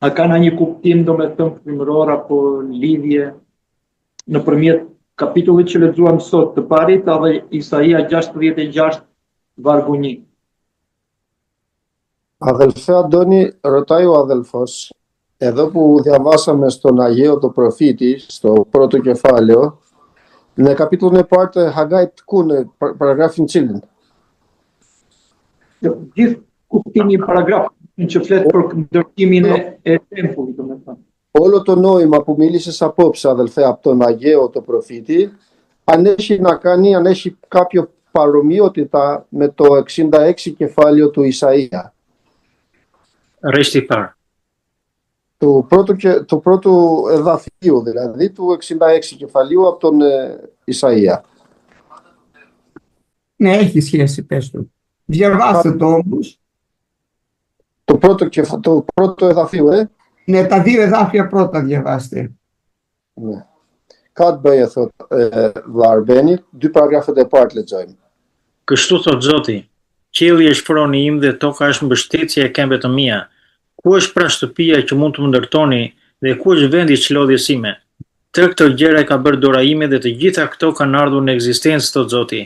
A ka një kuptim domethënë frymëror apo lidhje nëpërmjet kapitullit që lexuam sot të parit edhe Isaia 66 vargu 1. Αδελφέ Αντώνη, ρωτάει ο αδελφός, εδώ που διαβάσαμε στον Αγαίο το προφήτη, στο πρώτο κεφάλαιο, në kapitullin e parë të Hagait ku në paragrafin cilin? Gjithë kuptimi i paragrafit që flet për ndërtimin e tempullit, domethënë. Όλο το νόημα που μίλησες απόψε, αδελφέ, από τον Αγαίο το προφήτη, αν έχει κάποιο παρομοιότητα με το 66 κεφάλαιο του Ισαΐα. Reshti parë. Του πρώτου εδαφίου, δηλαδή του 66 κεφαλίου από τον Ισαΐα. Ναι, έχει σχέση, πες του. Διαβάστε το όμως. Το πρώτο εδαφίου, Ναι, τα δύο εδάφια πρώτα διαβάστε. Ναι. Ka të bëje, thot vëlla Arbeni, 2 paragrafet e parë lexojmë. Kështu thot Zoti, qielli është froni im dhe toka është mbështetja e këmbëve të mia. Ku është pra shtëpia që mund të më ndërtoni dhe ku është vendi i çlodhjes sime? Të këto gjëra e ka bërë dora ime dhe të gjitha këto kanë ardhur në ekzistencë, thot Zoti.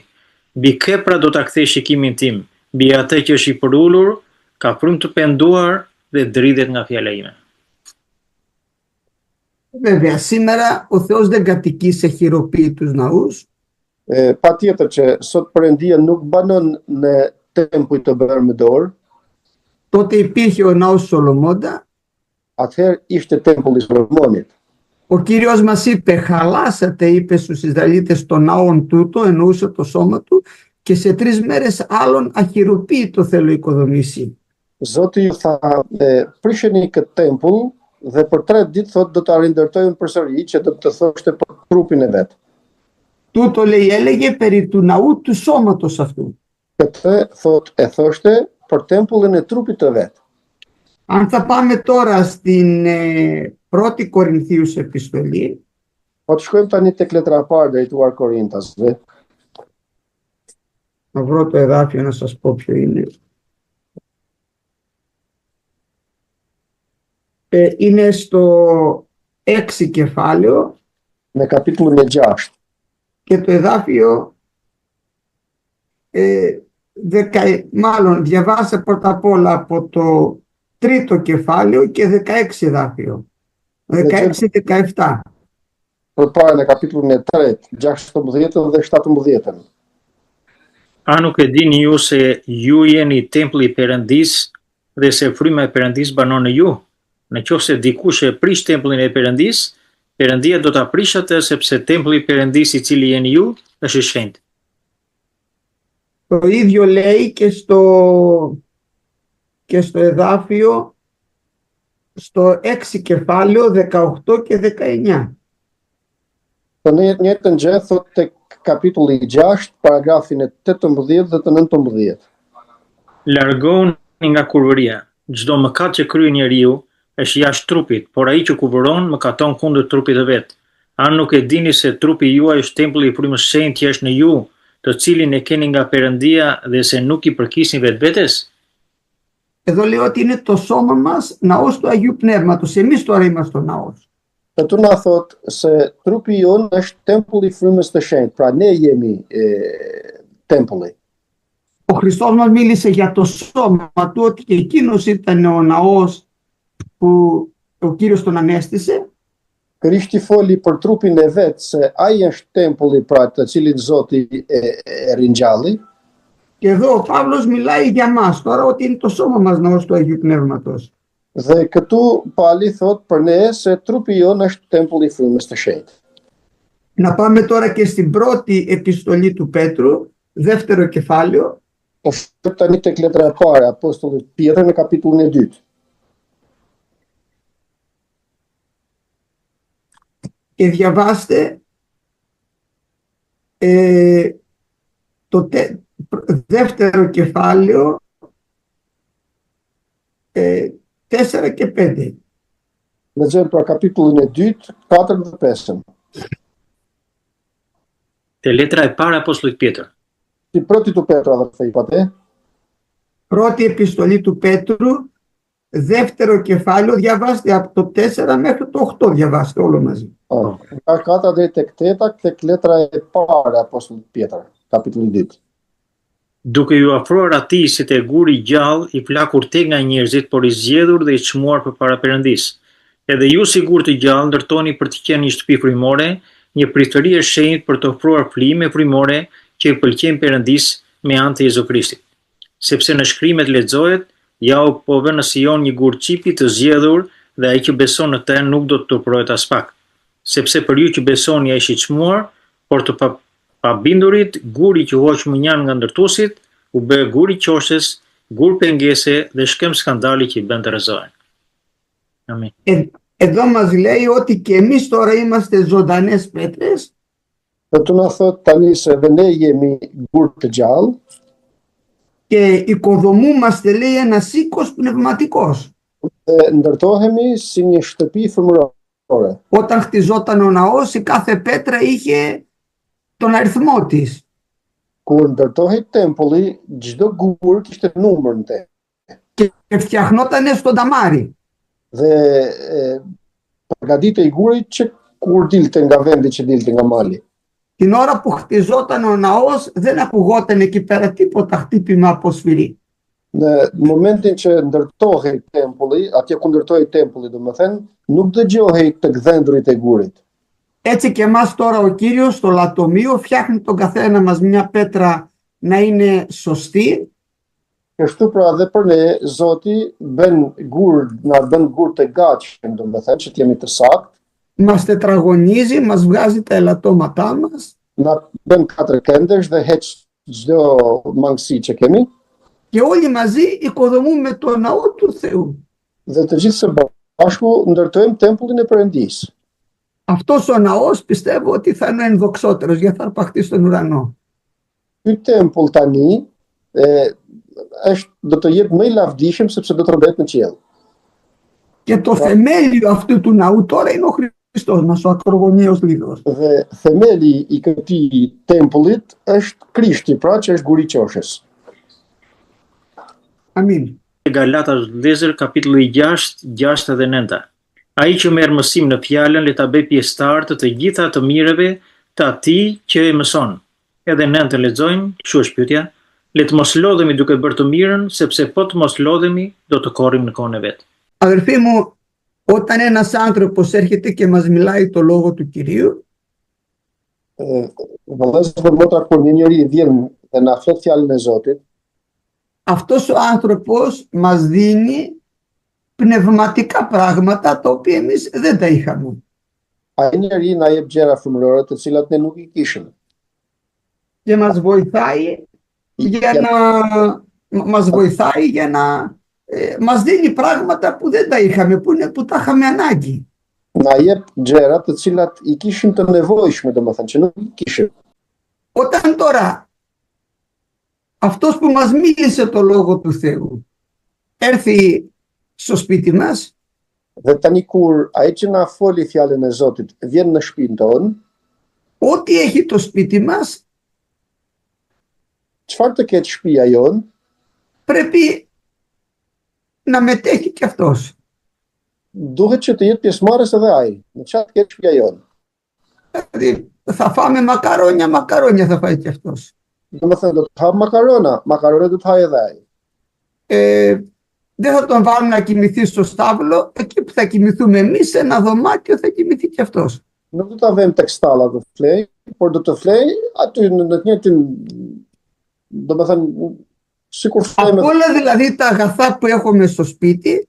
Mbi kë pra do ta kthej shikimin tim? Mbi atë që është i përulur, ka frymë të penduar dhe dridhet nga fjala ime. Βέβαια, σήμερα ο Θεός δεν κατοικεί σε χειροποίητους ναούς. Patjetër që sot Perëndia nuk banon në tempuj të bërë me dorë. Τότε υπήρχε ο ναός Σολομώντα. Atëherë ishte tempulli i Solomonit. Ο Κύριος μας είπε, χαλάσατε, είπε στους Ισραηλίτες, το ναόν τούτο, εννοούσε το σώμα του, και σε 3 μέρες άλλον αχειροποίητο θέλω οικοδομήσει. Zoti ju tha, prisheni këtë tempull dhe për 3 ditë thot do ta rindërtojmë përsëri që do të thoshte për trupin e vet. Τούτο λέει έλεγε περί του ναού του σώματος αυτού. Këtë thot e thoshte për tempullin e trupit të vet. Αν θα πάμε τώρα στην πρώτη Κορινθίους επιστολή. Po të shkojmë tani tek letra e parë drejtuar Korintasve. Να βρω το εδάφιο να σας πω ποιο είναι. Είναι στο 6 κεφάλαιο. Në kapitullin e 6. Και το εδάφιο μάλλον διαβάσα πρώτα απ' όλα από το 3ο κεφάλαιο και 16 εδάφιο. 16-17. Përpara në kapitullin e 3, 16 dhe 17. A nuk e dini ju se ju jeni tempulli i Perëndisë dhe se fryma e Perëndisë banon në ju? Në qoftë se dikush e prish tempullin e Perëndisë, Perëndia do ta prish atë sepse tempulli i Perëndisë i cili jeni ju është i shenjtë. Το ίδιο λέει και στο εδάφιο στο 6 κεφάλαιο 18 και 19. Po në njëjtën gjë thot tek kapitulli 6, paragrafin e 18 dhe të 19. Largoni nga kurvëria. Çdo mëkat që kryen njeriu është jashtë trupit, por ai që kurvëron mëkaton kundër trupit të vet. A nuk e dini se trupi juaj është tempulli i frymës së shenjtë që është në ju, të cilin e keni nga Perëndia dhe se nuk i përkisni vetvetes? Εδώ λέει ότι είναι το σώμα μας ναός του Αγίου Πνεύματος. Εμείς τώρα είμαστε ο ναός. Këtu na thot se trupi jon është tempulli i frymës së shenjtë, pra ne jemi tempulli. Ο Χριστός μας μίλησε για το σώμα του, ότι και εκείνος ήταν ο ναός που ο Κύριος τον ανέστησε. Krishti foli për trupin e vet se ai është tempulli pra të cilin Zoti e ringjalli. Και εδώ ο Παύλος μιλάει για μας τώρα, ότι είναι το σώμα μας ναός του Αγίου Πνεύματος. Dhe këtu Pali thot për ne se trupi jon është tempulli i frymës së shenjtë. Να πάμε τώρα και στην πρώτη επιστολή του Πέτρου, δεύτερο κεφάλαιο. Po shkojmë tani tek letra e parë apostullit Pjetër në kapitullin e 2. Και διαβάστε το δεύτερο κεφάλαιο 4 και 5. Lexojmë pra kapitullin e 2, 4 dhe 5. Te letra e parë apostullit Pjetër. Την πρώτη του Πέτρου, αδερφέ, είπατε. Πρώτη επιστολή του Πέτρου, δεύτερο κεφάλαιο, διαβάστε από το 4 μέχρι το 8, διαβάστε όλο μαζί. Nga 4 deri tek 8 tek letra e parë e apostullit Pjetër, kapitulli 2. Duke ju afruar atij si te guri i gjallë, i plakur tek nga njerëzit, por i zgjedhur dhe i çmuar përpara Perëndisë. Edhe ju si gur të gjallë ndërtoni për të qenë një shtëpi frymore, një pritëri e shenjtë për të ofruar flime frymore që i pëlqejnë Perëndisë me anë të Jezu Krishtit. Sepse në shkrimet lexohet, ja u po vë në Sion një gur qipi të zgjedhur dhe ai që beson në të nuk do të turpërohet as pak. Sepse për ju që besoni ai është i çmuar, por të pabindurit, guri që hoq mënjan nga ndërtuesit, u bë gur i qoshes, gur pengese dhe shkem skandali që i bën të rrezohen. Amin. Εδώ μας λέει ότι και εμείς τώρα είμαστε ζωντανές πέτρες Dhe të na thot tani se dhe ne jemi gur të gjallë και οικοδομούμαστε, λέει, ένας οίκος πνευματικός. dhe ndërtohemi si një shtëpi frymërore. Όταν χτιζόταν ο ναός, η κάθε πέτρα είχε τον αριθμό της. Kur ndërtohej tempulli, çdo gur kishte numrin te. Και φτιαχνότανε στο νταμάρι. Dhe përgatitej gurit që kur dilte nga vendi që dilte nga mali. Την ώρα που χτιζόταν ο ναός δεν ακουγόταν εκεί πέρα τίποτα χτύπημα από σφυρί. Në momentin që ndërtohej tempulli, atje ku ndërtohej tempulli, domethënë, nuk dëgjohej të gdhendurit e gurit. Έτσι και εμάς τώρα ο Κύριος στο λατομείο φτιάχνει τον καθένα μας μια πέτρα να είναι σωστή. Kështu pra dhe për ne, Zoti na bën gur të gatshëm, domethënë që të jemi të saktë, Μας τετραγωνίζει, μας βγάζει τα ελαττώματά μας na bën katër këndesh dhe heq çdo mangësi që kemi, και όλοι μαζί οικοδομούμε το ναό του Θεού. dhe të gjithë së bashku ndërtojmë tempullin e Perëndisë. Αυτός ο ναός πιστεύω ότι θα είναι ενδοξότερος γιατί θα αρπαχτεί στον ουρανό. Ky tempull tani do të jetë më i lavdishëm sepse do të rëndet në qiell. Και το θεμέλιο αυτού του ναού τώρα είναι ο Χριστός μας, ο ακρογωνίος λίθος. Dhe themeli i këtij tempullit është Krishti, pra që është guri i qoshës. Αμήν. Galatas vëllezër kapitulli 6, 6 dhe 9. Ai që merr mësim në fjalën le ta bëj pjesëtar të gjitha të mirëve të atij që e mëson. Edhe 9 lexojmë, kështu është pyetja, le të mos lodhemi duke bërë të mirën, sepse po të mos lodhemi do të korrim në kohën e vet. Αδερφοί μου, όταν ένας άνθρωπος έρχεται και μας μιλάει το λόγο του Κυρίου, Vëllezër, motra, kur një njeri vjen dhe na flet fjalën e Zotit, αυτός ο άνθρωπος μας δίνει πνευματικά πράγματα τα οποία εμείς δεν τα είχαμε. ai njeri na jep gjëra frymërore të cilat ne nuk i kishim. Και μας βοηθάει για να μας δίνει πράγματα που δεν τα είχαμε, που τα είχαμε ανάγκη. Na jep gjëra të cilat i kishim të nevojshme, domethënë që nuk i kishim. Όταν τώρα αυτός που μας μίλησε το λόγο του Θεού έρθει στο σπίτι μας, Dhe tani kur ai që na foli fjalën e Zotit vjen në shtëpinë tonë, ό,τι έχει το σπίτι μας çfarë të ketë shtëpia jon, πρέπει να μετέχει και αυτός. duhet që të jetë pjesëmarrës edhe ai. Në çfarë të ketë shtëpia jon. Δηλαδή θα φάμε μακαρόνια θα φάει και αυτός. Domethënë do të ha makarona do të ha edhe ai. Δεν θα τον βάλουμε να κοιμηθεί στο στάβλο, εκεί που θα κοιμηθούμε εμείς, σε ένα δωμάτιο θα κοιμηθεί και αυτός. Nuk do ta vëmë tek stalla të flej, por do të flej aty në të njëjtin, domethënë sikur flejmë. Από όλα δηλαδή τα αγαθά που έχουμε στο σπίτι,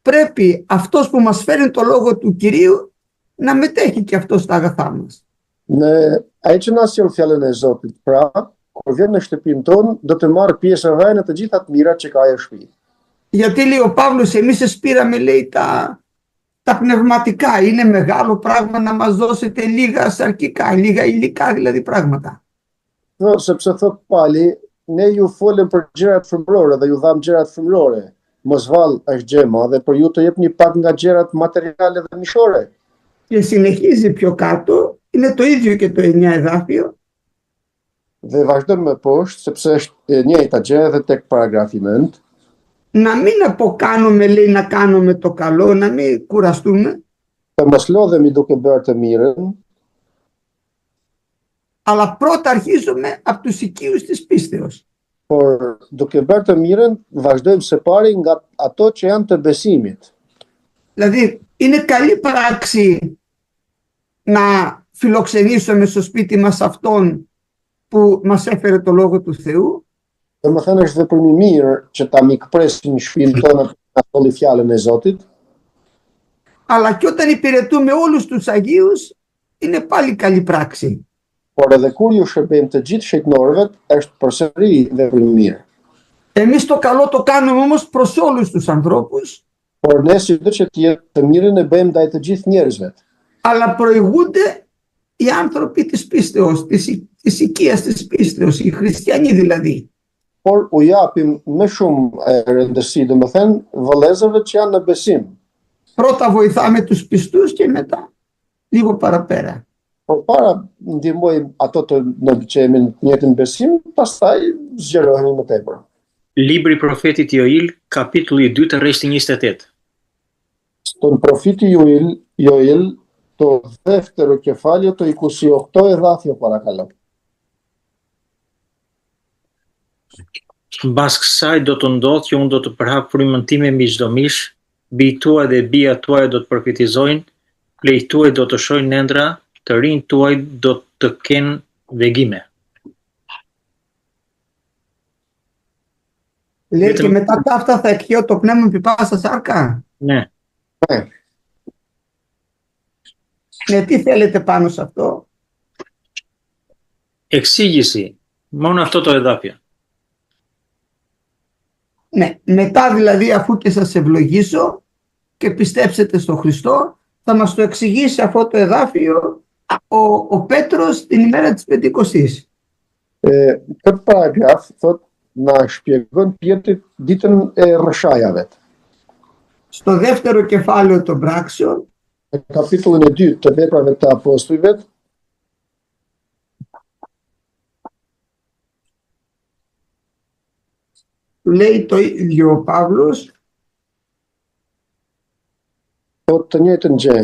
πρέπει αυτός που μας φέρνει το λόγο του Κυρίου να μετέχει και αυτός στα αγαθά μας. Në ai që na sjell fjalën e Zotit, pra, kur vjen në shtëpinë tonë, do të marrë pjesë edhe në të gjitha të mirat që ka ajo shtëpi. Γιατί λέει ο Παύλος, εμείς εσπήραμε, λέει, τα πνευματικά. Είναι μεγάλο πράγμα να μας δώσετε λίγα σαρκικά, λίγα υλικά δηλαδή πράγματα. Sepse thot Pali, ne ju folëm për gjërat frymërore dhe ju dham gjërat frymërore. Mos vallë është gjë e madhe, por ju të jepni pak nga gjërat materiale dhe mishore. Και συνεχίζει πιο κάτω, είναι το ίδιο και το 9 εδάφιο. Dhe vazhdon më poshtë, sepse është e njëjta gjë edhe tek paragrafi 9. να μην αποκάνουμε, λέει, να κάνουμε το καλό, να μην κουραστούμε, Të mos lodhemi duke bërë të mirën, αλλά πρώτα αρχίζουμε από τους οικείους της πίστεως. por duke bërë të mirën, vazhdojmë së pari nga ato që janë të besimit. Δηλαδή, είναι καλή πράξη να φιλοξενήσουμε στο σπίτι μας αυτόν που μας έφερε το Λόγο του Θεού, Domethënë është veprim i mirë që ta mikpresim në shtëpinë tonë na folli fjalën e Zotit, αλλά και όταν υπηρετούμε όλους τους Αγίους, είναι πάλι καλή πράξη. por edhe kur ju shërbejmë të gjithë shejtënorëve, është përsëri veprim i mirë. Εμείς το καλό το κάνουμε όμως προς όλους τους ανθρώπους, Por ne sido që të mirën e bëjmë ndaj të gjithë njerëzve. αλλά προηγούνται οι άνθρωποι της πίστεως, της οικίας της πίστεως, οι χριστιανοί δηλαδή. Por u japim më shumë rëndësi, domethënë vëllezërve që janë në besim. Πρώτα βοηθάμε τους πιστούς και μετά λίγο παραπέρα. Por para ndihmojmë ato që jemi në të njëjtin besim, pastaj zgjerohemi më tepër. Libri i profetit Joil, kapitulli 2 të rreshti 28. Στον προφήτη Ιωήλ, το δεύτερο κεφάλαιο, το 28 εδάφιο, παρακαλώ. Mbas kësaj do të ndodhë që unë do të përhap frymën time mbi çdo mish, bij tuaj dhe bija tuaj do të profetizojnë, plej tuaj do të shohin ëndra, të rinj tuaj do të kenë vegime. Λέει και μετά τα αυτά θα εκχειώ το πνεύμα επί πάσα σάρκα. Ναι. Ναι, τι θέλετε πάνω σε αυτό? Εξήγηση. Μόνο αυτό το εδάφιο. Ναι, μετά δηλαδή αφού και σας ευλογήσω και πιστέψετε στο Χριστό, θα μας το εξηγήσει αυτό το εδάφιο ο Πέτρος την ημέρα της Πεντηκοστής. Këtë paragraf thot na shpjegon Pietrit ditën e rrëshajave. Στο δεύτερο κεφάλαιο των πράξεων, Në kapitullin e 2 të veprave të apostujve, λέει το ίδιο ο Παύλος, thot të njëjtën gjë.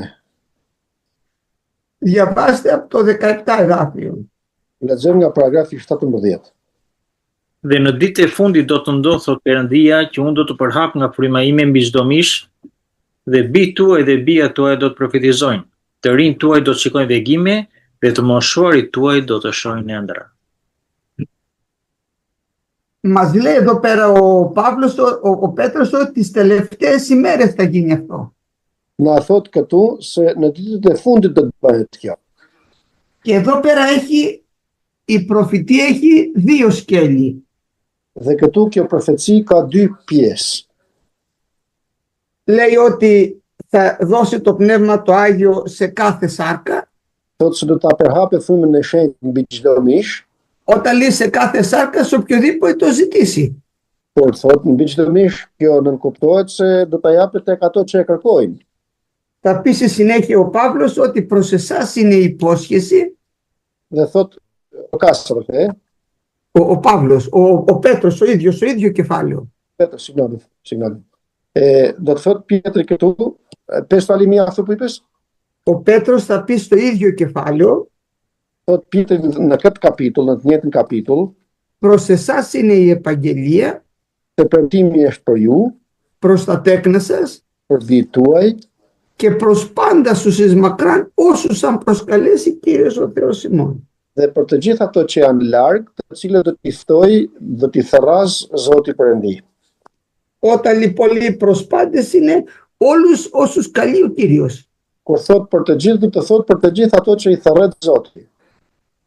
διαβάστε από το 17 εδάφιο. Lexojmë nga paragrafi 17. Dhe në ditë e fundit do të ndodhë, thot Perëndia, që unë do të përhap nga fryma ime mbi çdo mish, dhe bij tuaj dhe bija tuaj do të profetizojnë, të rinj tuaj do të shikojnë vegime, dhe të moshuarit tuaj do të shohin ëndra. Μας λέει εδώ πέρα ο Παύλος, ο Πέτρος, ότι τις τελευταίες ημέρες θα γίνει αυτό. Na thot këtu se në ditët e fundit do të bëhet kjo. Και εδώ πέρα η προφητεία έχει δύο σκέλη. Dhe këtu kjo profeci ka dy pjesë. Λέει ότι θα δώσει το Πνεύμα το Άγιο σε κάθε σάρκα. Thot se do ta përhapë frymën e shenjtë mbi çdo mish, Όταν λέει σε κάθε σάρκα, σε οποιοδήποτε το ζητήσει. por thot mbi çdo mish kjo nënkuptohet se do ta japet tek ato që e kërkojnë. Θα πει στη συνέχεια ο Παύλος ότι προς εσάς είναι η υπόσχεση. Dhe thot Kasrë, Ο Παύλος, ο Πέτρος, ο ίδιο κεφάλαιο. Petër, signali. Do të thot Pietri këtu, pesë falimi ashtu po i pes? Ο Πέτρος θα πει στο ίδιο κεφάλαιο, Thot Pietri në këtë kapitull, në të njëjtin kapitull, προς εσάς είναι η επαγγελία, se premtimi është për ju, προς τα τέκνα σας për dhijtë tuaj, και προς πάντα στους εις μακράν όσους αν προσκαλέσει Κύριος ο Θεός ημών. dhe për të gjithë ato që janë larg, të cilët do t'i ftoj, do t'i therraz Zoti Perëndi. Όταν λοιπόν λέει προς πάντες είναι όλους όσους καλεί ο Κύριος. Kur thot për të gjithë, do të thot për të gjithë ato që i therret Zoti.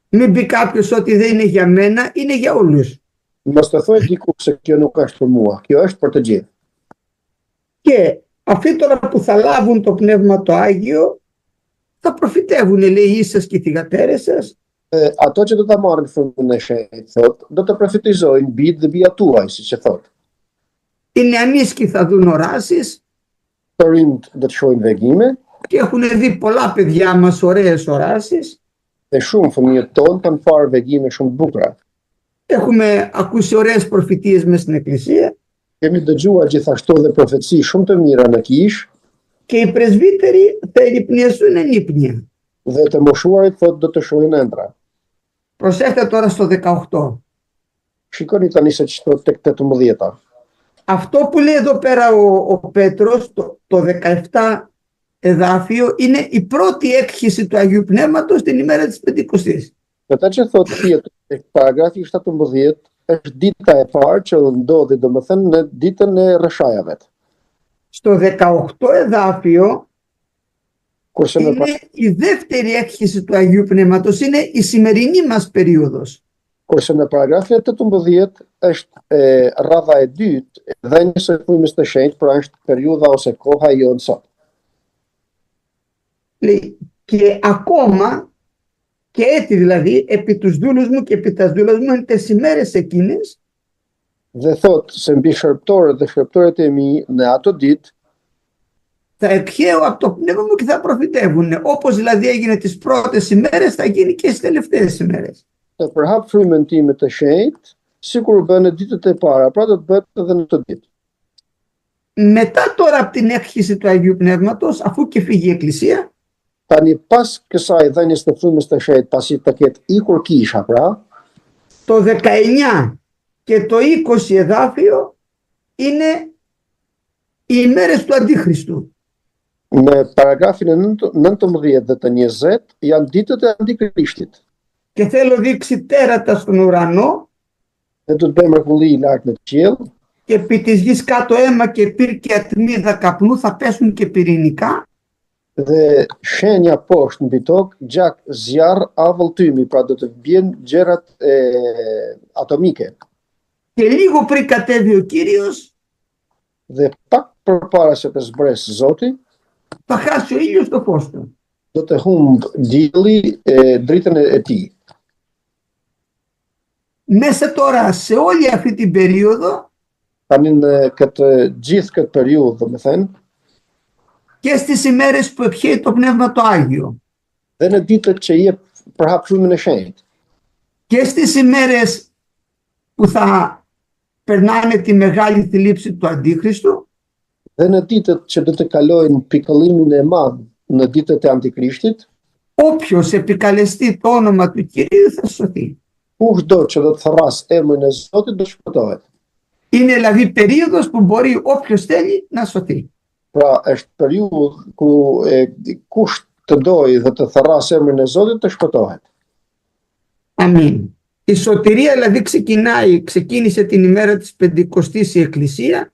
Μην πει κάποιος ότι δεν είναι για μένα, είναι για όλους. Mos të thoj dikush se kjo nuk është për mua, kjo është për të gjithë. Και αυτοί τώρα που θα λάβουν το Πνεύμα το Άγιο θα προφητεύουν, λέει, οι σας και οι θυγατέρες σας. Ato që do ta marrin frymën e shenjtë, thot, do të profetizojnë bijtë dhe bija tuaj, siç e thot. Οι νεανίσκοι θα δουν οράσεις Të rinjt do të shohin vegime, και έχουν δει πολλά παιδιά μας ωραίες οράσεις. dhe shumë fëmijët tonë kanë parë vegime shumë të bukura. Έχουμε ακούσει ωραίες προφητείες μες στην Εκκλησία. Kemi dëgjuar gjithashtu dhe profeci shumë të mira në Kish, και οι πρεσβύτεροι θα ερυπνιαστούν ενύπνια. dhe të moshuarit thotë do të shohin ëndra. Προσέξτε τώρα στο 18. Shikoni tani se ç'thot tek 18-a. Αυτό που λέει εδώ πέρα ο Πέτρος, το 17 εδάφιο, είναι η πρώτη έκχυση του Αγίου Πνεύματος την ημέρα της Πεντηκοστής. Ata që thot tjetër tek paragrafi 17 është dita e parë që ndodhi domethënë në ditën e rreshajave. Στο 18 εδάφιο Kurse në είναι η δεύτερη έκχυση του Αγίου Πνεύματος, είναι η σημερινή μας περίοδος. kurse në paragrafin e 18 është rradha e dytë e dhënies së frymës të shenjtë, pra është periudha ose koha e jonë sot. Λέει, και ακόμα και έτσι δηλαδή επί τους δούλους μου και επί τας δούλας μου εν τες ημέρες εκείνες Dhe thot se mbi shërptorët dhe shërptorët e mi në ato ditë θα εκχέω από το πνεύμα μου και θα προφητεύουν. Όπως δηλαδή έγινε τις πρώτες ημέρες, θα γίνει και στις τελευταίες ημέρες. të përhap frymën time të shenjtë, sikur bën në ditët e para, pra do të bëhet edhe në këtë ditë. Μετά τώρα από την έκχυση του Αγίου Πνεύματος, αφού και φύγει η Εκκλησία, Tani pas kësaj dhënies të frymës të shenjtë, pasi të ketë ikur kisha, pra, το 19 και το 20 εδάφιο είναι οι ημέρες του Αντίχριστου. në paragrafin e 19 dhe të 20 janë ditët e Antikrishtit. Και θέλω δείξει τέρατα στον ουρανό Ne do të bëjmë mrekulli lart në qiell, και επί της γης κάτω αίμα και πυρ και ατμίδα καπνού, θα πέσουν και πυρηνικά. dhe shenja poshtë mbi tokë, gjak, zjarr, avëlltymi, pra do të bjen gjërat atomike. Και λίγο πριν κατέβει ο Κύριος, Dhe pak përpara se të zbresë Zoti, θα χάσει ο ήλιος το φως του. do të humb dielli dritën e tij. Μέσα τώρα σε όλη αυτή την περίοδο Tani në gjithë këtë periudhë, domethënë, και στις ημέρες που εκχέει το Πνεύμα το Άγιο dhe në ditët që jep përhap frymën e shenjtë, και στις ημέρες που θα περνάνε τη μεγάλη θλίψη του Αντίχριστου, dhe në ditët që do të kalojnë pikëllimin e madh në ditët e Antikrishtit, όποιος επικαλεστεί το όνομα του Κυρίου θα σωθεί. kushdo që do të tharras emrin e Zotit do shpëtohet. Είναι δηλαδή περίοδος που μπορεί όποιος θέλει να σωθεί. Pra është periudhë ku kush të dojë dhe të tharras emrin e Zotit të shpëtohet. Αμήν. Η σωτηρία δηλαδή ξεκίνησε την ημέρα της Πεντηκοστής η Εκκλησία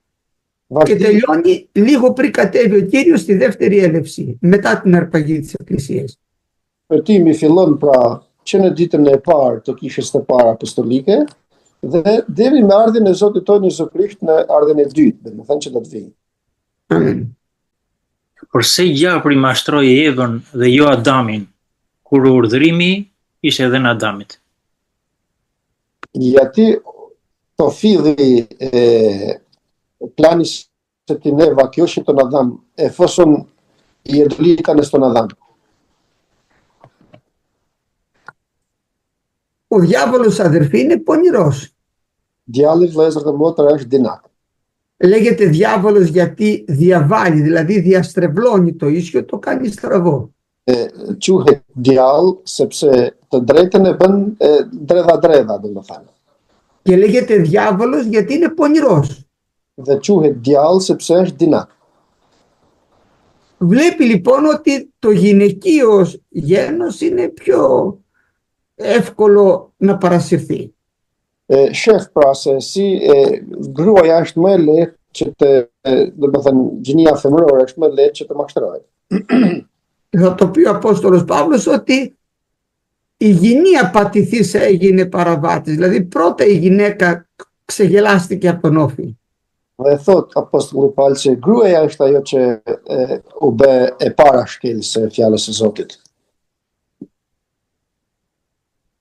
και Vazhdimi, τελειώνει λίγο πριν κατέβει ο Κύριος στη δεύτερη έλευση, μετά την αρπαγή της Εκκλησίας. shpëtimi fillon pra që në ditën e parë të kishës së parë apostolike dhe deri me ardhin e Zotit tonë Jezu Krisht në ardhin e dytë, domethënë që do të vijë. Αμήν. Përse gjapri mashtroi Evën dhe jo Adamin, kur urdhrimi ishte edhe në Adamit. Γιατί το φίδι πλάνησε την Εύα και όχι τον Αδάμ, εφόσον η εντολή ήταν στον Αδάμ. Ο διάβολος, αδερφοί, είναι πονηρός. Djalli, vëllezër dhe motra, është dinak. Λέγεται διάβολος γιατί διαβάλλει, δηλαδή διαστρεβλώνει το ίσιο, το κάνει στραβό. Quhet djall sepse të drejtën e bën dredha, domethënë. Και λέγεται διάβολος γιατί είναι πονηρός. Dhe quhet djall sepse është dinak. Βλέπει λοιπόν ότι το γυναικείο γένος είναι πιο εύκολο να παρασυρθεί. Shef pra se si gruaja është më e lehtë që të, domethënë gjinia femërore është më e lehtë që të mashtrohet. Θα το πει ο Απόστολος Παύλος ότι η γυναία πατηθής έγινε παραβάτης. Δηλαδή πρώτα η γυναίκα ξεγελάστηκε από τον όφη. Dhe thot Apostulli Paul se gruaja është ajo që u bë e para shkelëse e fjalës së Zotit.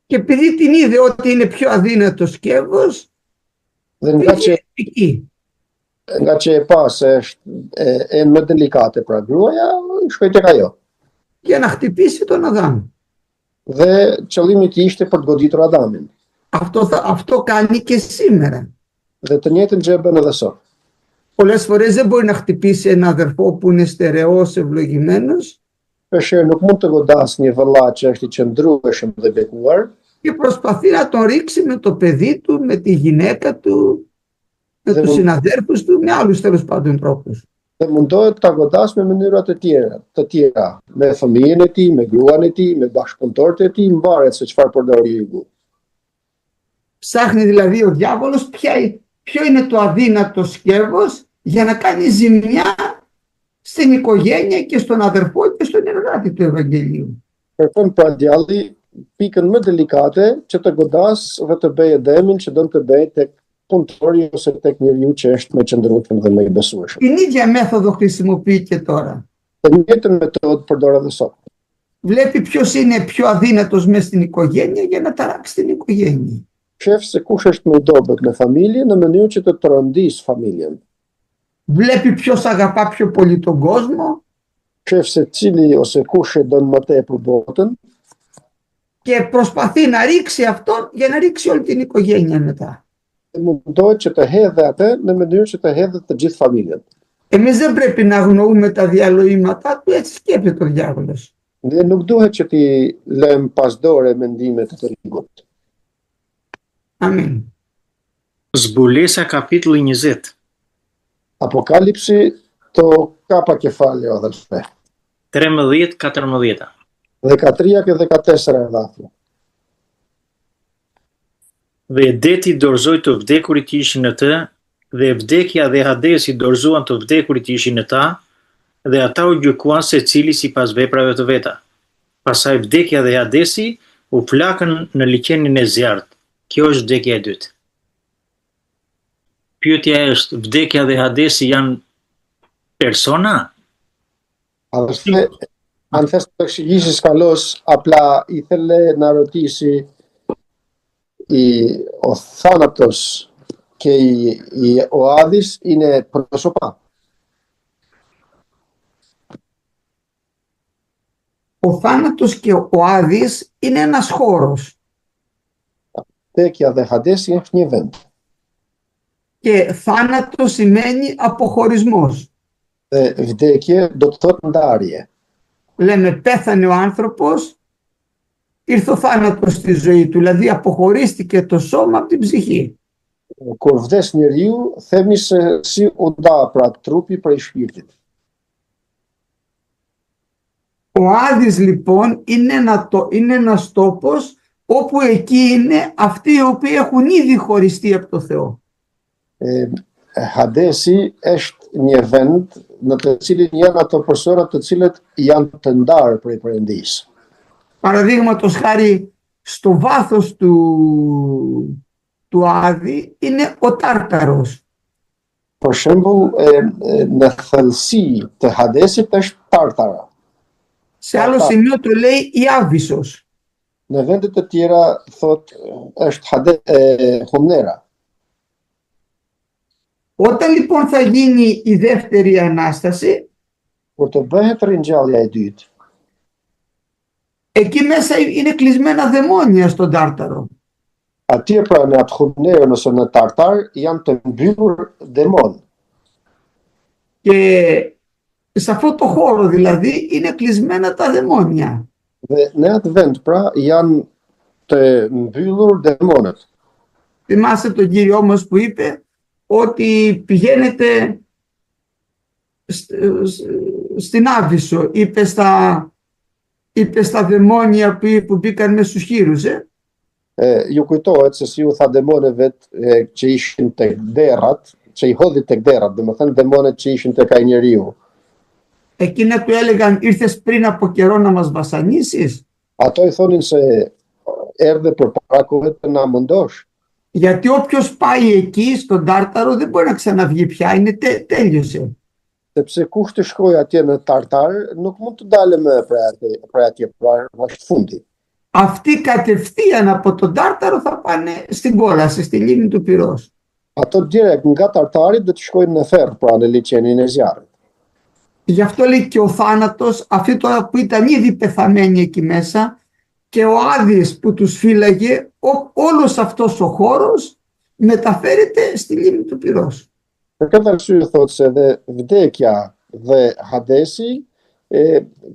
Και επειδή την είδε ότι είναι πιο αδύνατο σκεύος, Dhe nga që, πήγε εκεί. nga që e pa se është më delikate pra gruaja, shkoi tek ajo. Για να χτυπήσει τον Αδάμ. Dhe qëllimi i tij ishte për të goditur Adamin. Αυτό κάνει και σήμερα. Dhe të njëjtën gjë bën edhe sot. Πολλές φορές δεν μπορεί να χτυπήσει ένα αδερφό που είναι στερεός, ευλογημένος Shpesh nuk mund të godas një vëlla që është i qëndrueshëm dhe bekuar και προσπαθεί να τον ρίξει με το παιδί του, με τη γυναίκα του, με τους συναδέρφους του, με άλλους τέλος πάντων τρόπους. dhe mundohet ta godas me mënyra të tjera, me fëmijën e tij, me gruan e tij, me bashkëpunëtorët e tij, mbaret se çfarë përdor ligu. Ψάχνει δηλαδή ο διάβολος ποιο είναι το αδύνατο σκεύος για να κάνει ζημιά στην οικογένεια και στον αδερφό και στον εργάτη του Ευαγγελίου. Kërkon pra djalli pikën më delikate që të godas dhe të bëjë dëmin që don të bëjë tek punëtori ose tek njeriu që është më i qëndrueshëm dhe më i besueshëm. Την ίδια μέθοδο χρησιμοποιεί και τώρα. Të njëjtën metodë përdor edhe sot. Βλέπει ποιος είναι πιο αδύνατος μέσα στην οικογένεια για να ταράξει την οικογένεια. Shef se kush është më i dobët në familje në mënyrë që të rëndis familjen. Βλέπει ποιος αγαπά πιο πολύ τον κόσμο Shef se cili ose kush e don më tepër botën και προσπαθεί να ρίξει αυτόν για να ρίξει όλη την οικογένεια μετά. mundohet që të hedhë atë në mënyrë që të hedhë të gjithë familjen. Εμείς δεν πρέπει να αγνοούμε τα διαλωήματά του, έτσι σκέφτεται ο διάβολος. Dhe nuk duhet që ti lëm pasdore mendimet të ligut. Amin. Zbulesa kapitulli 20. Apokalipsi to kapa kefali o adhelfe. 13-14. Dhe 13 και 14 edhafu. Dhe deti dorëzoi të vdekurit që ishin në të, dhe vdekja dhe Hadesi dorëzuan të vdekurit që ishin në ta, dhe ata u gjykuan secili sipas veprave të veta. Pastaj vdekja dhe Hadesi u flakën në liqenin e zjarrt. Kjo është vdekja e dytë. Pyetja është, vdekja dhe Hadesi janë persona? Adhelfe, αν θες να το εξηγήσεις καλώς, απλά ήθελε να ρωτήσει ο θάνατος και ο Άδης είναι πρόσωπα. Ο θάνατος και ο Άδης είναι ένας χώρος. Vdekja dhe Hadesi është një vend. Και θάνατο σημαίνει αποχωρισμός. Dhe vdekje do të thotë ndarje. Λέμε πέθανε ο άνθρωπος, ήρθε ο θάνατος στη ζωή του, δηλαδή αποχωρίστηκε το σώμα από την ψυχή. Kur vdes njeriu, themi se si u nda pra trupi prej shpirtit. Ο Άδης λοιπόν είναι ένας τόπος όπου εκεί είναι αυτοί οι οποίοι έχουν ήδη χωριστεί από το Θεό. Hadesi është një vend në të cilin janë ato persona të cilët janë të ndarë prej Perëndisë. Παραδείγματος χάρη στο βάθος του Άδη είναι ο Τάρταρος. Për shembull, në thellësi të Hadesit është Tartara. Σε άλλο σημείο το λέει η Άβυσσος. Në vende të tjera thot është Humnera. Όταν λοιπόν θα γίνει η δεύτερη Ανάσταση, Kur të bëhet ringjallja e dytë, εκεί μέσα είναι κλεισμένα δαιμόνια στον Τάρταρο. atje pra në atë Humnerën ose në Tartar janë të mbyllur demon. Και σε αυτό το χώρο δηλαδή είναι κλεισμένα τα δαιμόνια. Dhe në atë vend pra janë të mbyllur demonët. Θυμάστε τον Κύριό μας που είπε ότι πηγαίνετε στην Άβυσσο, είπε στα δαιμόνια που μπήκαν μέσα στους χείρους. Ju kujtohet se si u tha demonëve që ishin tek derrat, që i hodhi tek derrat, domethënë demonet që ishin tek ai njeriu. Εκείνα του έλεγαν ήρθες πριν από καιρό να μας βασανίσεις. Ato i thonin se erdhe përpara kohët të na mundosh. Γιατί όποιος πάει εκεί στον Τάρταρο δεν μπορεί να ξαναβγεί πια, είναι τέλειωσε. Sepse kush të shkojë atje në Tartar nuk mund të dalë më prej atje, pra është fundi. Αυτοί κατευθείαν από τον Τάρταρο θα πάνε στην κόλαση, στη λίμνη του Πυρός. Ato direkt nga Tartari do të shkojnë në Ferr, pra në liçenin e zjarrit. Γι' αυτό λέει και ο θάνατος, αυτοί τώρα που ήταν ήδη πεθαμένοι εκεί μέσα, και ο Άδης που τους φύλαγε, όλος αυτός ο χώρος μεταφέρεται στη λίμνη του Πυρός. Për këtë arsye thotë se dhe vdekja dhe Hadesi,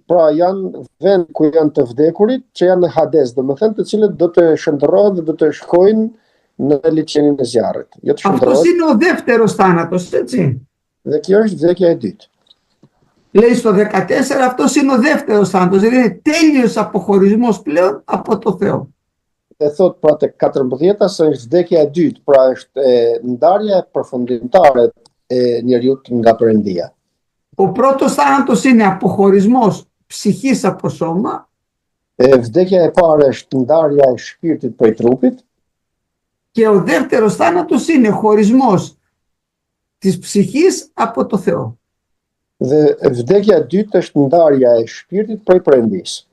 pra janë vend ku janë të vdekurit që janë në Hades, domethënë të cilët do të shndërrohen dhe do të shkojnë në liçenin e zjarrit. Jo të Αυτός shndërrohen, είναι ο δεύτερος θάνατος, έτσι. dhe kjo është vdekja e dytë. Λέει στο 14, αυτός είναι ο δεύτερος θάνατος, δηλαδή είναι τέλειος αποχωρισμός πλέον από το Θεό. E thot pra tek 14 se është vdekja e dytë, pra është ndarja e përfundimtare e njeriut nga Perëndia. Ο πρώτος θάνατος είναι αποχωρισμός ψυχής από σώμα Vdekja e parë është ndarja e shpirtit prej trupit, και ο δεύτερος θάνατος είναι χωρισμός της ψυχής από το Θεό. dhe vdekja e dytë është ndarja e shpirtit prej Perëndisë.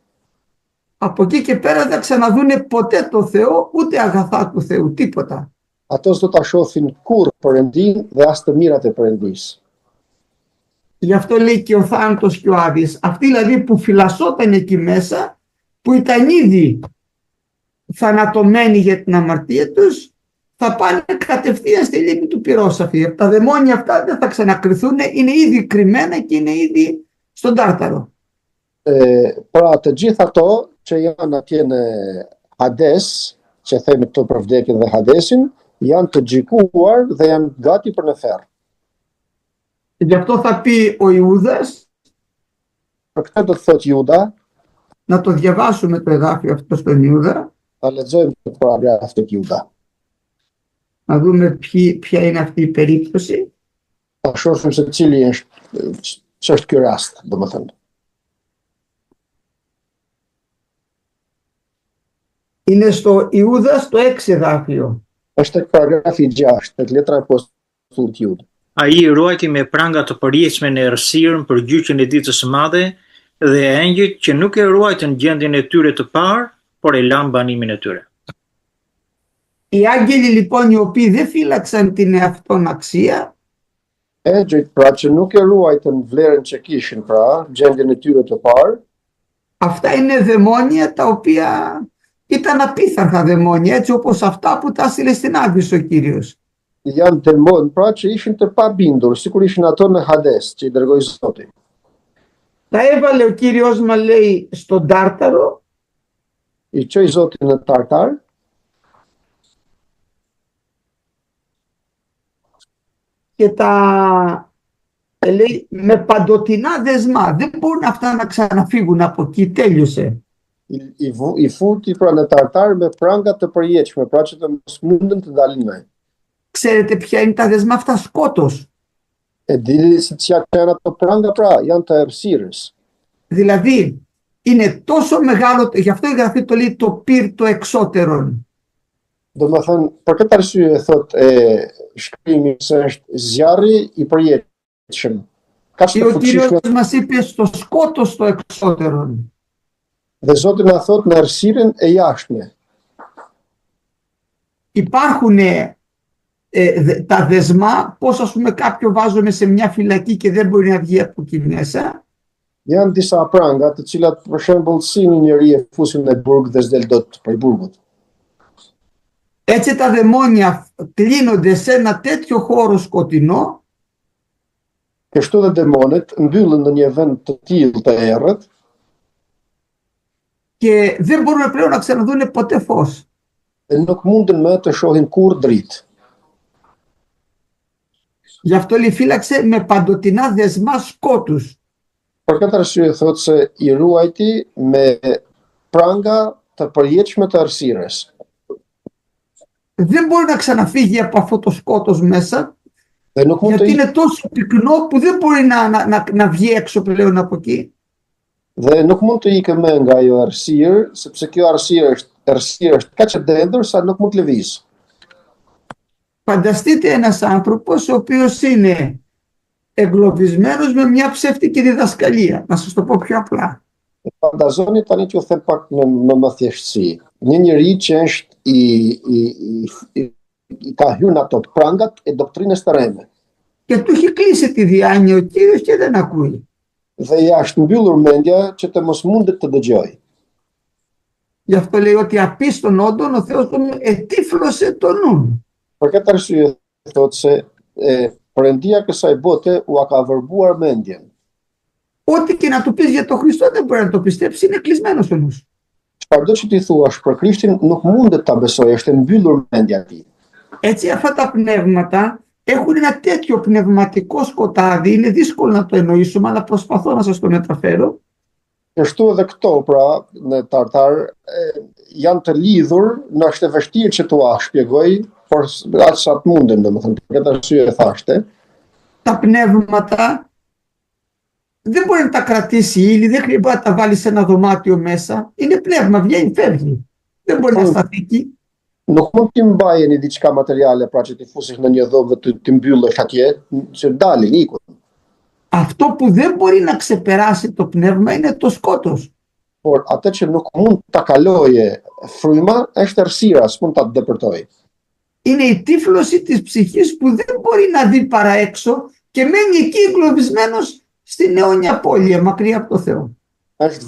Από εκεί και πέρα δεν θα ξαναδούνε ποτέ το Θεό, ούτε αγαθά του Θεού, τίποτα. Ato s'do ta shohin kurrë Perëndin dhe as të mirat e Perëndisë. Γι' αυτό λέει και ο θάνατος και ο Άδης. Αυτοί δηλαδή που φυλασσόταν εκεί μέσα, που ήταν ήδη θανατωμένοι για την αμαρτία τους, θα πάνε κατευθείαν στη λίμνη του πυρόσαφη. Τα δαιμόνια αυτά δεν θα ξανακριθούν, είναι ήδη κρυμμένα και είναι ήδη στον Τάρταρο. Pra të gjithë ato që janë atje në Hades, që themi këto për vdekjen dhe Hadesin, janë të gjikuar dhe janë gati për në ferr. Γι' αυτό θα πει ο Ιούδας, Për këtë do të thotë Juda, να το διαβάσουμε το εδάφιο αυτό στον Ιούδα, ta lexojmë këtë paragraf tek Juda. να δούμε ποια είναι αυτή η περίπτωση. Ta shohim se cili ç'është ky rast, domethënë. Είναι στο Ιούδα στο 6 εδάφιο. Është tek paragrafi 6, tek letra e apostullit Jud. Ai i ruajti me pranga të përjetshme në errësirën për gjyqjen e ditës së madhe dhe engjëjt që nuk e ruajtën gjendjen e tyre të parë, por e lanë banimin e tyre. Οι άγγελοι λοιπόν οι οποίοι δεν φύλαξαν την εαυτόν αξία, Engjëjt pra që nuk e ruajtën vlerën që kishin, pra gjendjen e tyre të parë, αυτά είναι δαιμόνια τα οποία ήταν απίθαρχα δαιμόνια, έτσι όπως αυτά που τα έστειλε στην Άδης ο Κύριος. janë demon pra që ishin të pabindur, sikur ishin ato në Hades që i dërgoi Zoti. Τα έβαλε ο Κύριος μας λέει στον Τάρταρο I çoi Zoti në Tartar και λέει με παντοτινά δεσμά. Δεν μπορούν αυτά να ξαναφύγουν από εκεί, τέλειωσε. i futi pra në Tartar me pranga të përjetshme, pra që të mos mundën të dalin më. Ξέρετε ποια είναι τα δεσμά αυτά? Σκότος. E dini se çka janë ato pranga, pra janë të errësirës. Δηλαδή είναι τόσο μεγάλο, γι' αυτό η Γραφή το λέει το πυρ το εξώτερον. Domethënë, për këtë arsye thot shkrimi se është zjarri i përjetshëm. Ka Και të ο Κύριος fuqishme μας είπε στο σκότος το εξώτερον. dhe Zoti na thot në errësirën e jashtme. Υπάρχουν τα δεσμά, πώς ας πούμε κάποιο βάζουμε σε μια φυλακή και δεν μπορεί να βγει από εκεί μέσα. Janë disa pranga të cilat për shembull si një njeri e fusin në burg dhe s'del dot prej burgut. Έτσι τα δαιμόνια κλείνονται σε ένα τέτοιο χώρο σκοτεινό Kështu dhe demonet mbyllen në një vend të tillë të errët και δεν μπορούν πλέον να ξαναδούν ποτέ φως. dhe nuk mundën më të shohin kurrë dritë. Γι' αυτό λέει φύλαξε με παντοτινά δεσμά σκότους. Për këtë arsye thotë se i ruajti me pranga të përjetshme të errësirës. Δεν μπορεί να ξαναφύγει από αυτό το σκότος μέσα, Dhe nuk mund γιατί të είναι τόσο πυκνό που δεν μπορεί να βγει έξω πλέον από εκεί. dhe nuk mund të ikë më nga ajo errësirë, sepse kjo errësirë është kaq e dendur sa nuk mund të lëvizë. Φανταστείτε ένας άνθρωπος ο οποίος είναι εγκλωβισμένος με μια ψεύτικη διδασκαλία. Να σας το πω πιο απλά. Fantazoni tani që u them pak në më thjeshtësi. Një njeri që është i ka hyrë në ato prangat e doktrinës të reme. Και του έχει κλείσει τη διάνοια ο Κύριος και δεν ακούει. Dhe ja është mbyllur mendja që të mos mundet të dëgjoj. Γι' αυτό λέει ότι απίστων όντων ο Θεός τον ετύφλωσε το νου. Për këtë arsye thotë se Perëndia e kësaj bote ua ka vërbuar mendjen. Ό,τι και να του πεις για τον Χριστό δεν μπορεί να το πιστέψει, είναι κλεισμένος ο νους. Çfarëdo që ti thuash për Krishtin nuk mundet ta besoj, është e mbyllur mendja e tij. Έτσι αυτά τα πνεύματα έχουν ένα τέτοιο πνευματικό σκοτάδι, είναι δύσκολο να το εννοήσουμε, αλλά προσπαθώ να σας το μεταφέρω. Ashtu edhe këto, pra, në tartar, janë të lidhur, në është e vështirë që t'ua shpjegoj, por aq sa të mundem, domethënë, për këtë arsye e thashte. Τα πνεύματα δεν μπορεί να τα κρατήσει η ύλη, δεν χρειάζεται να τα βάλει σε ένα δωμάτιο μέσα. Είναι πνεύμα, βγαίνει, φεύγει. Δεν μπορεί να σταθεί εκεί. Nuk mund t'i mbajeni diçka materiale, pra që t'i fusish në një dhomë dhe t'i mbyllësh atje, që dalin, ikun. Αυτό που δεν μπορεί να ξεπεράσει το πνεύμα είναι το σκότος. Por atë që nuk mund ta kaloje fryma është errësira, s'mund ta depërtoj. Είναι η τύφλωση της ψυχής που δεν μπορεί να δει παρά έξω και μένει εκεί εγκλωβισμένος στην αιώνια πόλη, μακριά από το Θεό. Është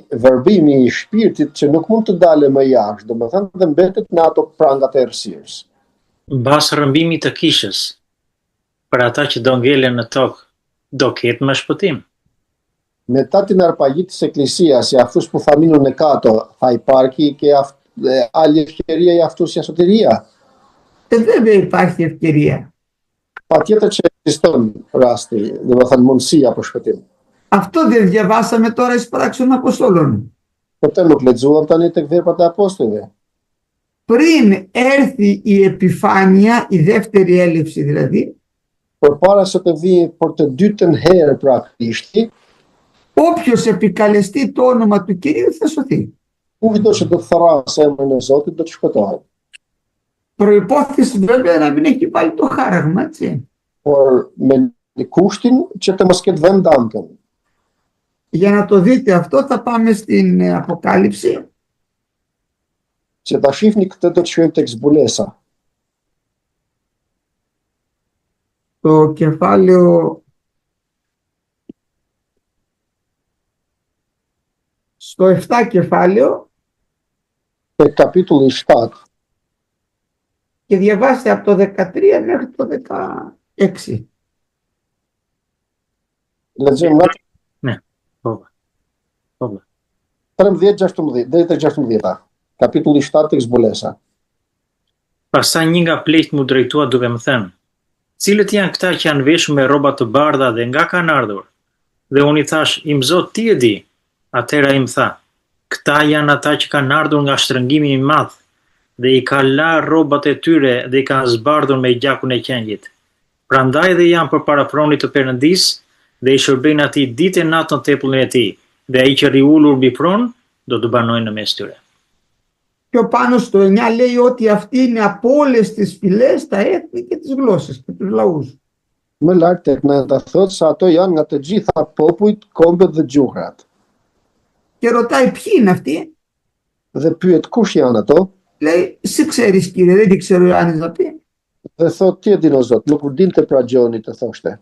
verbimi i shpirtit që nuk mund të dalë më jashtë, domethënë dhe mbetet në ato prangat e errësirës. Mbas rrëmbimit të kishës, për ata që do ngelen në tokë, do ketë më shpëtim. Μετά την αρπαγή της Εκκλησίας, για αυτούς που θα μείνουν κάτω, θα υπάρχει και άλλη ευκαιρία για αυτούς για σωτηρία. Βέβαια υπάρχει ευκαιρία. Patjetër që ekziston rasti, domethënë mundësia për shpëtim. Αυτό δεν διαβάσαμε τώρα εις πράξεις των Αποστόλων. Këtë nuk lexuam tani tek Veprat e Apostujve. Πριν έρθει η επιφάνεια, η δεύτερη έλευση δηλαδή, Përpara se të vijë për të dytën herë pra Krishti, όποιος επικαλεστεί το όνομα του Κυρίου θα σωθεί. kushdo që do të tharrasë emrin e Zotit do të shpëtohet. Προϋπόθεση βέβαια να μην έχει βάλει το χάραγμα, έτσι. Por me kushtin që të mos ketë vendankën. Για να το δείτε αυτό θα πάμε στην Αποκάλυψη. Që ta shihni këtë do të shkojmë tek zbulesa. Το κεφάλαιο στο 7 κεφάλαιο Tek kapitulli 7, και διαβάστε από το 13 μέχρι το 16. lexojmë nga Ne, po. 13-16 deri te 16. Kapitulli 7 tek zbulesa. Pastaj një nga pleqt mu drejtua duke më thënë, cilët janë këta që janë veshur me rroba të bardha dhe nga kanë ardhur? Dhe unë i thash, im Zot ti e di. Atëra im tha, këta janë ata që kanë ardhur nga shtrëngimi i madh dhe i ka larë rrobat e tyre dhe i kanë zbardhur me gjakun e qenjit. Prandaj dhe janë përpara pronit të Perëndisë dhe i shërbejnë atij ditë e natë në tempullin e tij, dhe ai që rri ulur mbi pronë do të banojnë në mes tyre. Πιο πάνω στο 9 λέει ότι αυτοί είναι από όλες τις φυλές, τα έθνη και τις γλώσσες και τους λαούς. Më lart tek 9 thotë se ato janë nga të gjitha popujt, kombet dhe gjuhrat. Και ρωτάει ποιοι είναι αυτοί. Dhe pyet kush janë ato? Λέει, εσύ ξέρεις Κύριε, δεν ξέρω Ιωάννης να πει. Dhe thotë ti e din o Zot, nuk dinte pra Gjoni të thoshte.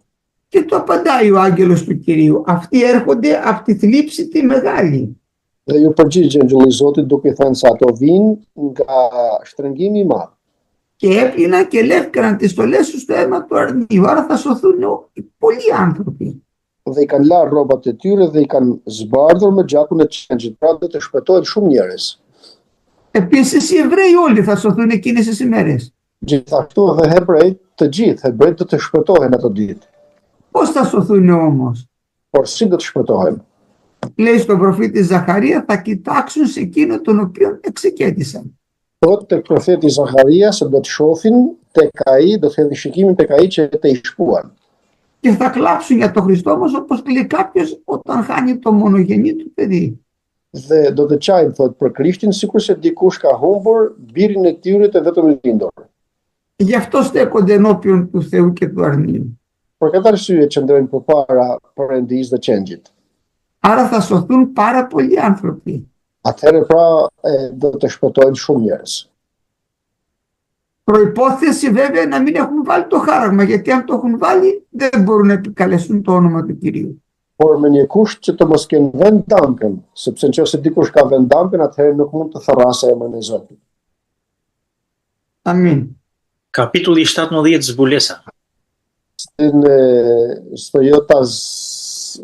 Και του απαντάει ο άγγελος του Κυρίου, αυτοί έρχονται από τη θλίψη τη μεγάλη. Dhe ju përgjigje angjulli i Zotit duke thënë se ato vinë nga shtrëngimi i madh. Και έπλυναν και λεύκαναν τις στολές τους στο αίμα του αρνίου. Άρα θα σωθούν πολλοί άνθρωποι. Dhe i kanë larë rrobat e tyre dhe i kanë zbardhur me gjakun e qenjit, pra do të shpëtohen shumë njerëz. Επίσης οι Εβραίοι όλοι θα σωθούν εκείνες τις ημέρες. Gjithashtu edhe hebrejt, të gjithë hebrejt do të shpëtohen ato ditë. Πώς θα σωθούν όμως? Por si do të shpëtohen? Λέει στον προφήτη Ζαχαρία, θα κοιτάξουν σε εκείνο τον οποίο εξεκέτησαν. Thot tek profeti Zaharia se do të shohin tek ai, do të hedhin shikimin tek ai që te i shpuan. Και θα κλάψουν για τον Χριστό όμως όπως κλαίει κάποιος όταν χάνει το μονογενή του παιδί. Dhe do të qajnë, thot, për Krishtin, sikur se dikush ka humbur birin e tyre të vetëm i lindur. Γι' αυτό στέκονται ενώπιον του Θεού και του αρνίου. Për këtë arsye qëndrojnë përpara Perëndisë dhe qengjit. Άρα θα σωθούν πάρα πολλοί άνθρωποι. Atëherë pra do të shpëtojnë shumë njerëz. Προϋπόθεση βέβαια να μην έχουν βάλει το χάραγμα, γιατί αν το έχουν βάλει δεν μπορούν να επικαλεστούν το όνομα του Κυρίου. Por me një kusht që të mos kenë vendankën, sepse nëse dikush ka vendankën, atëherë nuk mund të tharrasë emrin e Zotit. Αμήν. Kapitulli 17 zbulesa. στο Ιώτα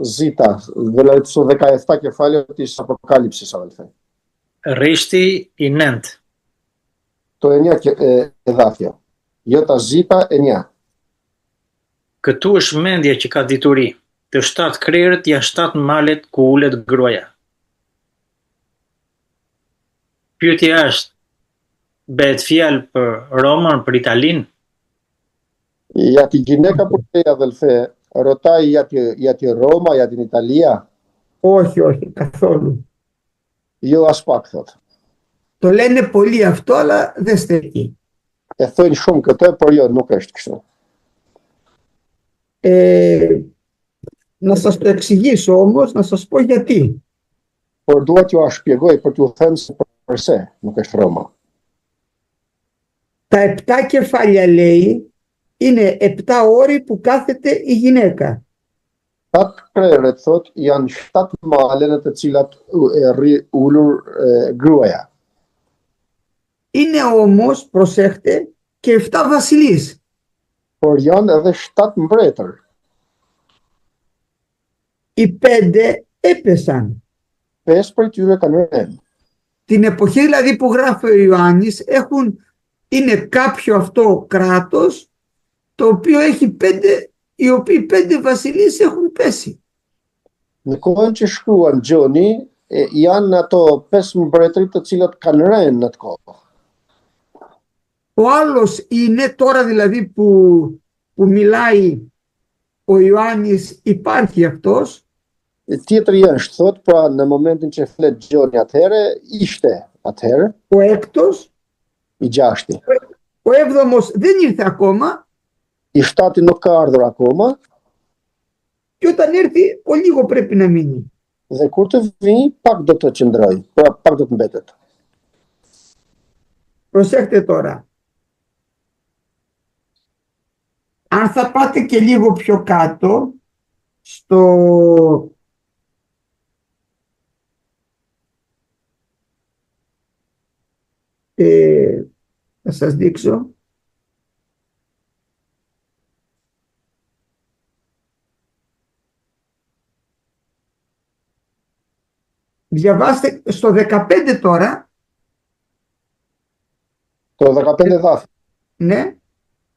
Ζήτα, δηλαδή στο 17 κεφάλαιο της Αποκάλυψης, αδελφέ. Rishti i 9. Το 9 εδάφιο. Ιώτα Ζήτα 9. Këtu është mendja që ka dituri. Të 7 krerët janë 7 malet ku ulet gruaja. Pyetja është, bëhet fjalë për Romën, për Italinë? Για την γυναίκα που λέει, αδελφέ, ρωτάει για τη Ρώμα, για την Ιταλία. Όχι, όχι, καθόλου. Jo as pak, thot. Το λένε πολύ αυτό, αλλά δεν στέκει. Thojnë shumë këtë, por jo, nuk është kështu. Να σας το εξηγήσω όμως, να σας πω γιατί. Por dua t'ju a shpjegoj për t'ju thënë se përse nuk është Roma. Τα 7 κεφάλια λέει είναι 7 όροι που κάθεται η γυναίκα. 7 krerët, thot, janë 7 male në të cilat rri ulur gruaja. Είναι όμως, προσέχτε, και 7 βασιλείς. Por janë edhe 7 mbretër. Οι 5 έπεσαν. 5 prej tyre kanë rënë. Την εποχή δηλαδή που γράφει ο Ιωάννης είναι κάποιο αυτό κράτος το οποίο έχει 5, οι οποίοι 5 βασιλείς έχουν πέσει. Në kohën që shkruan Gjoni, janë ato 5 mbretërit të cilat kanë rënë në atë kohë. Ο άλλος είναι τώρα δηλαδή που μιλάει ο Ιωάννης, υπάρχει αυτός. Tjetëri është, thot, pra në momentin që flet Gjoni atëherë, ishte atëherë. Ο έκτος. I 6. Ο έβδομος δεν ήρθε ακόμα. I 7 nuk ka ardhur akoma. Και όταν έρθει, ο λίγο πρέπει να μείνει. Dhe kur të vi, pak do të qëndroj, pra pak do të mbetet. Προσέχτε τώρα. Αν θα πάτε και λίγο πιο κάτω, θα σας δείξω. Διαβάστε στο 15 τώρα. Το 15 δάφη. Ναι.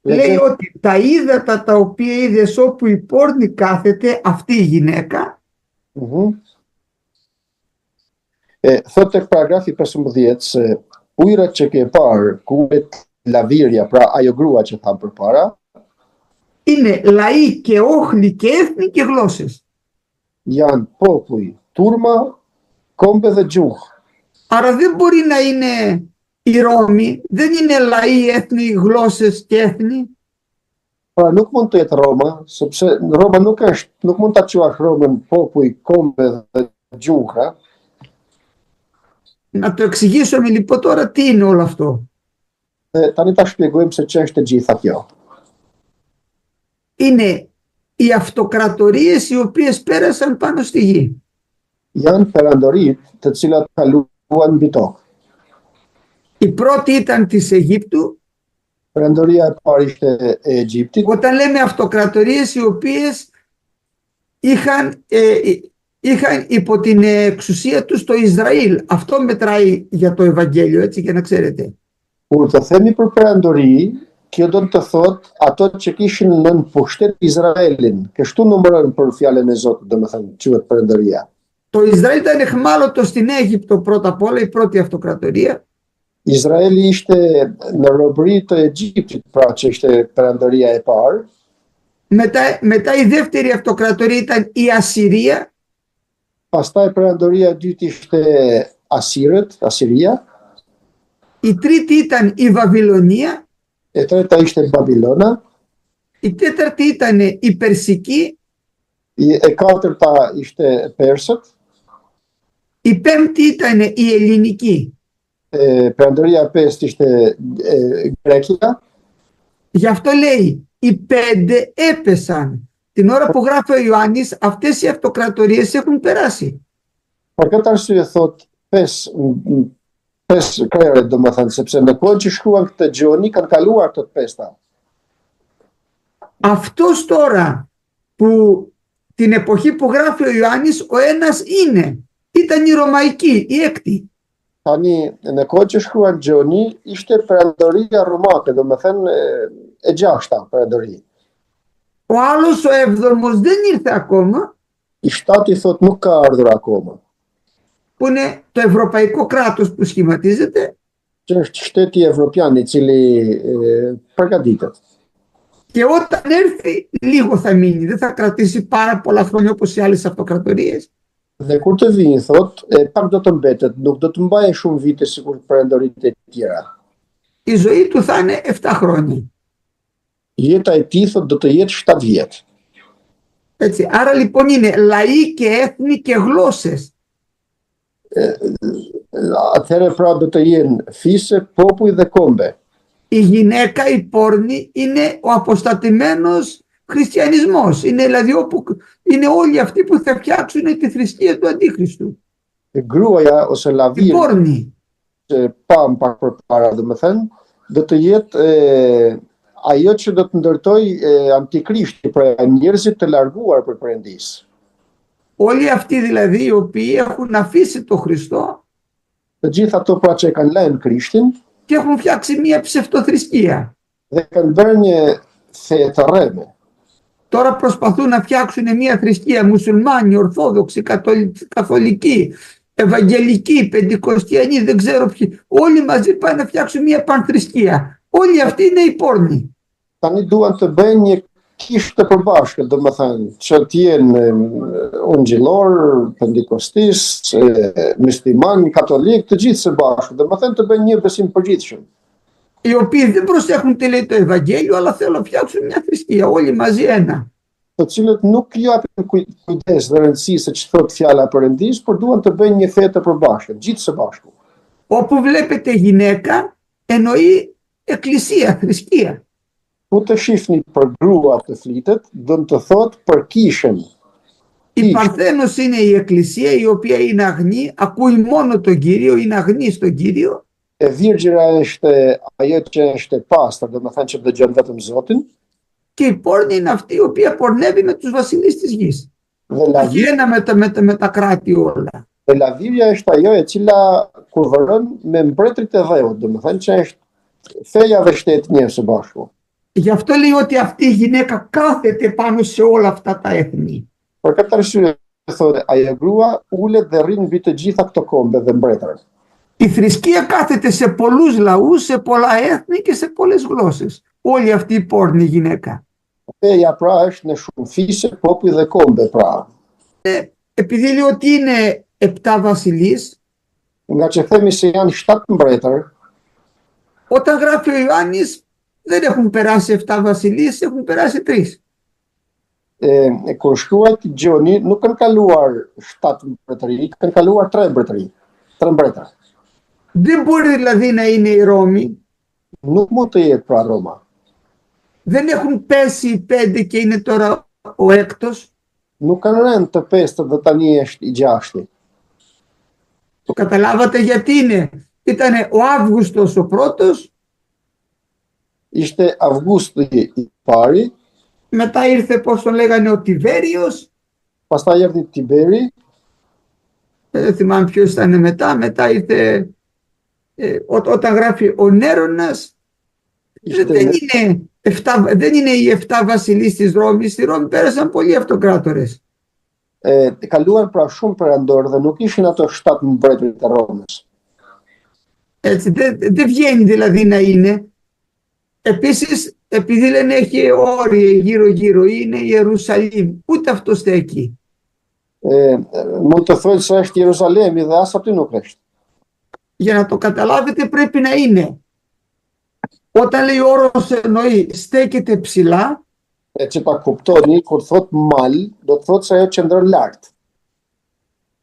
Λέει ότι τα ύδατα τα οποία είδες όπου η πόρνη κάθεται, αυτή η γυναίκα. Thot tek paragrafi 15 se ujrat që ke parë, ku lavirja, pra ajo grua që tham përpara, είναι λαοί και όχλοι και έθνη και γλώσσες. Janë popull, turma, kombe dhe gjuhë. Άρα δεν μπορεί να είναι η Ρώμη, δεν είναι λαοί, έθνη, γλώσσες και έθνη. Pra nuk mund të jetë Roma, sepse Roma nuk mund ta quash Romën popull, kombe dhe gjuhë. Να το εξηγήσουμε λοιπόν τώρα τι είναι όλο αυτό. Tani ta shpjegojmë se ç'është e gjitha kjo. Είναι οι αυτοκρατορίες οι οποίες πέρασαν πάνω στη γη. Janë perandoritë të cilat kaluan mbi tokë. Η πρώτη ήταν της Αιγύπτου. Perandoria e parë ishte e Egjiptit. Όταν λέμε αυτοκρατορίες οι οποίες είχαν υπό την εξουσία τους το Ισραήλ. Αυτό μετράει για το Ευαγγέλιο, έτσι, για να ξέρετε. Kur të themi për perandori, kjo do të thotë ato që kishin nën pushtet Izraelin. Kështu numëron për fjalën e Zotit, domethënë quhet perandoria. Το Ισραήλ ήταν εχμάλωτο στην Αίγυπτο πρώτα απ' όλα, η πρώτη αυτοκρατορία. Izraeli ishte në robëri të Egjiptit, pra që ishte perandoria e parë. Μετά η δεύτερη αυτοκρατορία ήταν η Ασσυρία. Pastaj perandoria e dytë ishte Asiria. Η τρίτη ήταν η Βαβυλωνία. E treta ishte Babilona. Η τέταρτη ήταν η Περσική. E katërta ishte Persët. Η πέμπτη ήταν η Ελληνική. Perandoria e pestë ishte Grekja. Γι' αυτό λέει οι 5 έπεσαν. Την ώρα που γράφει ο Ιωάννης, αυτές οι αυτοκρατορίες έχουν περάσει. Por këtë arsye thot 5 krerët, domethënë, sepse në kohën që shkruan këtë Gjoni kanë kaluar këto 5-ta. Αυτός τώρα που την εποχή που γράφει ο Ιωάννης ο ένας ήταν η Ρωμαϊκή, η έκτη. Tani, në kohë që shkruan Gjoni, ishte perandoria romake, do me thënë e gjashta perandori. Ο άλλος, ο έβδομος, δεν ήρθε ακόμα, I shtati thot nuk ka ardhur akoma, που είναι το ευρωπαϊκό κράτος που σχηματίζεται, që është shteti evropian i cili përgatitet. και όταν έρθει λίγο θα μείνει, δεν θα κρατήσει πάρα πολλά χρόνια όπως οι άλλες αυτοκρατορίες. Dhe kur të vinë, thot, pak do të mbetet, nuk do të mbajë shumë vite sikur perandoritë e tjera. Η ζωή του θα είναι 7 χρόνια. Jeta e tij thot do të jetë 7 vjet. Έτσι, άρα λοιπόν είναι λαοί και έθνη και γλώσσες. Atëherë pra do të jenë fise, popull dhe kombe. Η γυναίκα, η πόρνη, είναι ο αποστατημένος χριστιανισμός. Είναι δηλαδή όπου είναι όλοι αυτοί που θα φτιάξουν τη θρησκεία του Αντίχριστου. Gruaja ose Η laviri πόρνη. që pam pak përpara, domethënë, do të jetë ajo që do të ndërtoj antikrishti, pra njerëzit të larguar për Perëndisë. Όλοι αυτοί δηλαδή οι οποίοι έχουν αφήσει τον Χριστό Të gjithë ato pra që e kanë lënë Krishtin και έχουν φτιάξει μια ψευτοθρησκεία. dhe kanë bërë një fe të rreme. Τώρα προσπαθούν να φτιάξουν μια θρησκεία μουσουλμάνοι, ορθόδοξοι, καθολικοί, ευαγγελικοί, πεντηκοστιανοί, δεν ξέρω ποιοι. Όλοι μαζί πάνε να φτιάξουν μια πανθρησκεία. Όλοι αυτοί είναι οι πόρνοι. Tani duan të bëjnë një kishë të përbashkët, domethënë, që të jenë ungjillor, pendikostis, musliman, katolik, të gjithë së bashku, domethënë të bëjnë një besim përgjithshëm. Οι οποίοι δεν προσέχουν τι λέει το Ευαγγέλιο, αλλά θέλουν να φτιάξουν μια θρησκεία. Όλοι μαζί ένα. Të cilët nuk japin kujdes dhe rëndësi se që thot fjala e Perëndisë, por duan të bëjnë një fe të përbashkët, gjithë së bashku. Όπου βλέπετε γυναίκα, εννοεί εκκλησία, θρησκεία. Ku të shihni për grua të flitet, do të thot për kishën. Η Παρθένος είναι η εκκλησία η οποία είναι αγνή, ακούει μόνο τον Κύριο, είναι αγνή στον Κύριο. E virgjëra është ajo që është e pastër, domethënë që dëgjon vetëm Zotin. Και η πόρνη είναι αυτή η οποία πορνεύει με τους βασιλείς της γης. Dhe Όχι ένα με τα κράτη όλα. lavirja është ajo e cila kurvëron me mbretërit e dheut, domethënë që është feja dhe shteti njërë së bashku. Γι' αυτό λέει ότι αυτή η γυναίκα κάθεται πάνω σε όλα αυτά τα έθνη. Për këtë arsye thotë ajo grua ulet dhe rrin mbi të gjitha këto kombe dhe mbretër. Η θρησκεία κάθεται σε πολλούς λαούς, σε πολλά έθνη και σε πολλές γλώσσες. Όλη αυτή η πόρνη γυναίκα. Feja pra është në shumë fise, popull dhe kombe pra. Επειδή λέει ότι είναι 7 βασιλείς, Nga që themi se janë 7 mbretër, όταν γράφει ο Ιωάννης δεν έχουν περάσει 7 βασιλείς, έχουν περάσει 3. kur shkruajt Gjoni nuk kanë kaluar 7 mbretëri, kanë kaluar 3 mbretëri, 3 mbretër. Δεν μπορεί δηλαδή να είναι η Ρώμη. Nuk mund të jetë pra Roma. Δεν έχουν πέσει οι 5 και είναι τώρα ο 6ος. Nuk kanë rënë të 5 dhe tani është i 6. Το καταλάβατε γιατί είναι. Ήτανε ο Αύγουστος ο πρώτος, Ishte Avgusti i pari, μετά ήρθε πώς τον λέγανε ο Τιβέριος, pastaj erdhi Tiberi, δεν θυμάμαι ποιος ήταν μετά ήρθε όταν γράφει ο Νέρονας. Δεν είναι οι 7 βασιλείς της Ρώμης. Στη Ρώμη πέρασαν πολλοί αυτοκράτορες. kaluan pra shumë perandor dhe nuk ishin ato 7 mbretërit të Romës. Έτσι, δεν βγαίνει δηλαδή να είναι. Επίσης, επειδή λένε έχει όρια γύρω-γύρω, είναι η Ιερουσαλήμ, ούτε αυτό στέκει. Mund të thuhet se është Jeruzalemi dhe as aty nuk është. Για να το καταλάβετε πρέπει να είναι. Όταν λέει όρος εννοεί στέκεται ψηλά, Që ta kuptoni, kur thot mal, do të thot se ajo qëndron lart.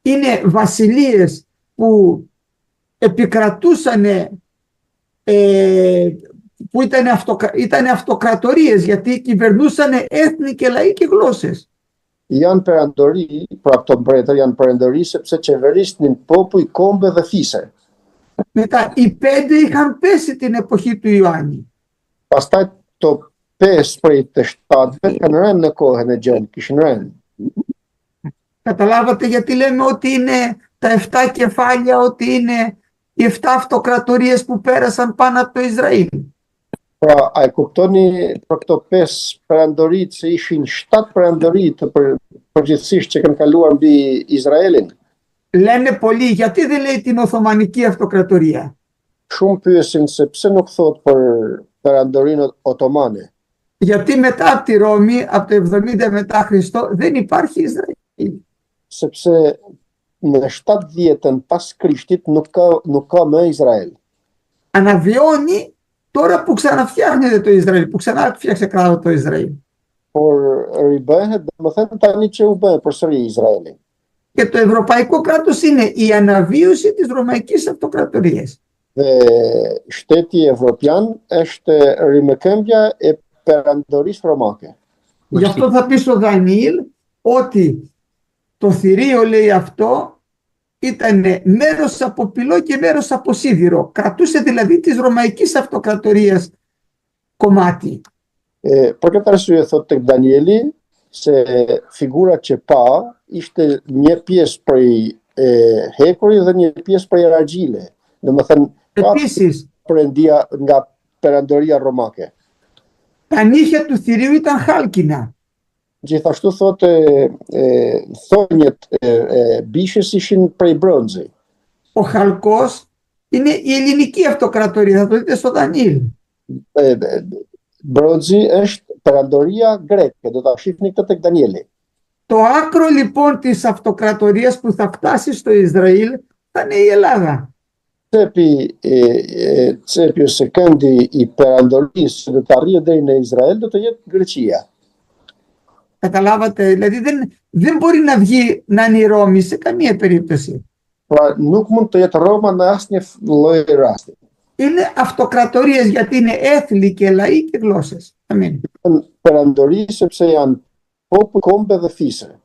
είναι βασιλείες που επικρατούσαν, που ήταν αυτοκρατορίες, γιατί κυβερνούσαν έθνη και λαοί και γλώσσες. Janë perandori, pra këto mbretër janë perandori sepse qeverisnin popull, kombe dhe fise. Μετά οι 5 είχαν πέσει την εποχή του Ιωάννη. Pastaj to pesë prej të shtatëve kanë rënë në kohën e Gjon, kishin rënë. Καταλάβατε γιατί λέμε ότι είναι τα 7 κεφάλια, ότι είναι οι 7 αυτοκρατορίες που πέρασαν πάνω από το Ισραήλ. Pra, a e kuptoni për këto 5 perandorit se ishin 7 perandorit përgjithsisht që kanë kaluar mbi Izraelin? Λένε πολλοί, γιατί δεν λέει την Οθωμανική Αυτοκρατορία? Shumë pyesin se pse nuk thot për perandorinë otomane. Γιατί μετά από τη Ρώμη, από το 70 μετά Χριστό, δεν υπάρχει Ισραήλ. Sepse në 70-ën pas Krishtit nuk ka më Izrael. Αναβιώνει τώρα που ξαναφτιάχνεται το Ισραήλ, που ξανά φτιάξε κράτο το Ισραήλ. Por ribëhet, domethënë tani që u bë përsëri Izraeli. Και το ευρωπαϊκό κράτος είναι η αναβίωση της Ρωμαϊκής Αυτοκρατορίας. Dhe shteti evropian është rimëkëmbja e perandorisë romake. Γι' αυτό θα πει στο Δανιήλ ότι το θηρίο, λέει αυτό, ήταν μέρος από πυλό και μέρος από σίδηρο. Κρατούσε δηλαδή της Ρωμαϊκής Αυτοκρατορίας κομμάτι. Për këtë arsye thot tek Danieli se figura që pa ishte një pjesë prej hekurit dhe një pjesë prej argjile. Domethënë ka Επίσης, perëndia nga perandoria romake. τα νύχια του θηρίου ήταν χάλκινα. Gjithashtu thotë thonjet bishës ishin prej bronzi. Ο χαλκός είναι η ελληνική αυτοκρατορία, θα το δείτε στο Δανιήλ. Bronzi është perandoria greke, do ta shihni këtë tek Danieli. Το άκρο λοιπόν της αυτοκρατορίας που θα φτάσει στο Ισραήλ θα είναι η Ελλάδα. Cepi ose këndi i perandorisë që do të arrijë deri në Izrael do të jetë Greqia. Καταλάβατε, δηλαδή δεν μπορεί να βγει να είναι η Ρώμη σε καμία περίπτωση. Pra nuk mund të jetë Roma në asnjë lloj rasti. Είναι αυτοκρατορίες γιατί είναι έθνη και λαοί και γλώσσες. Αμήν. Perandori sepse janë popull, kombe dhe fise.